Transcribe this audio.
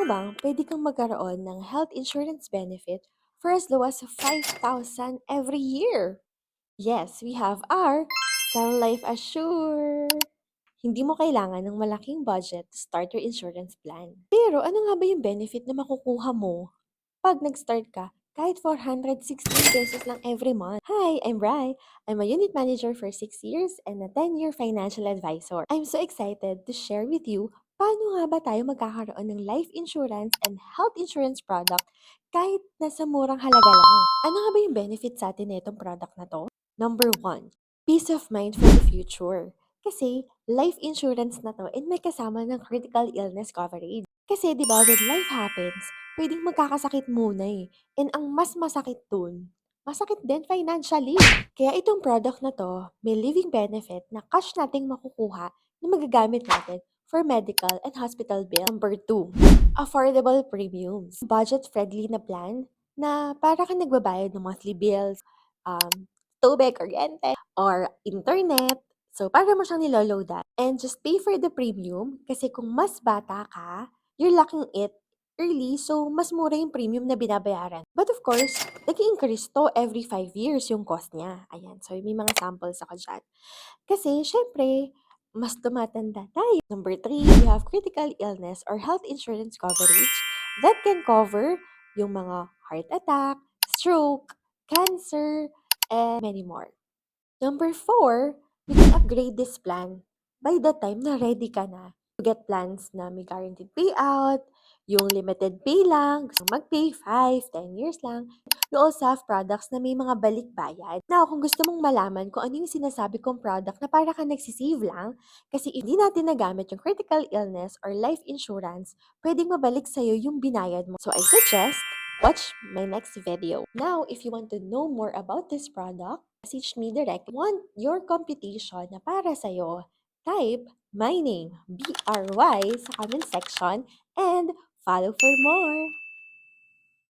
bang pwede kang magkaroon ng health insurance benefit for as low as 5,000 every year? Yes, we have our Sun Life Assure. Hindi mo kailangan ng malaking budget to start your insurance plan. Pero ano nga ba yung benefit na makukuha mo pag nag-start ka kahit 416 pesos lang every month? Hi, I'm Bri. I'm a unit manager for 6 years and a 10-year financial advisor. I'm so excited to share with you paano nga ba tayo magkakaroon ng life insurance and health insurance product kahit nasa murang halaga lang. Ano nga ba yung benefit sa atin nitong product na to? Number one, peace of mind for the future. Kasi life insurance na to and may kasama ng critical illness coverage. Kasi 'di ba when life happens, pwedeng magkakasakit muna eh. And ang mas masakit dun, masakit din financially. Kaya itong product na to, may living benefit na cash nating makukuha na magagamit natin for medical and hospital bill. Number two, affordable premiums. Budget-friendly na plan na para kang nagbabayad ng monthly bills, tubig, kuryente, or internet. So, para mo siyang niloloadan. And just pay for the premium kasi kung mas bata ka, you're locking it early, so mas mura yung premium na binabayaran. But of course, nag-i-increase to every 5 years yung cost niya. Ayan, so may mga samples ako dyan. Kasi, syempre, mas tumatanda tayo. Number three, we have critical illness or health insurance coverage that can cover yung mga heart attack, stroke, cancer, and many more. Number four, you can upgrade this plan by the time na ready ka na. You get plans na may guaranteed payout, yung limited pay lang, gusto mong mag-pay 5, 10 years lang. You also have products na may mga balik bayad. Now, kung gusto mong malaman kung ano yung sinasabi kong product na para ka nagsisave lang, kasi hindi natin nagamit yung critical illness or life insurance, pwedeng mabalik sa'yo yung binayad mo. So, I suggest watch my next video. Now, if you want to know more about this product, message me direct. Want your computation na para sa'yo, type my name, BRY, sa comment section and follow for more.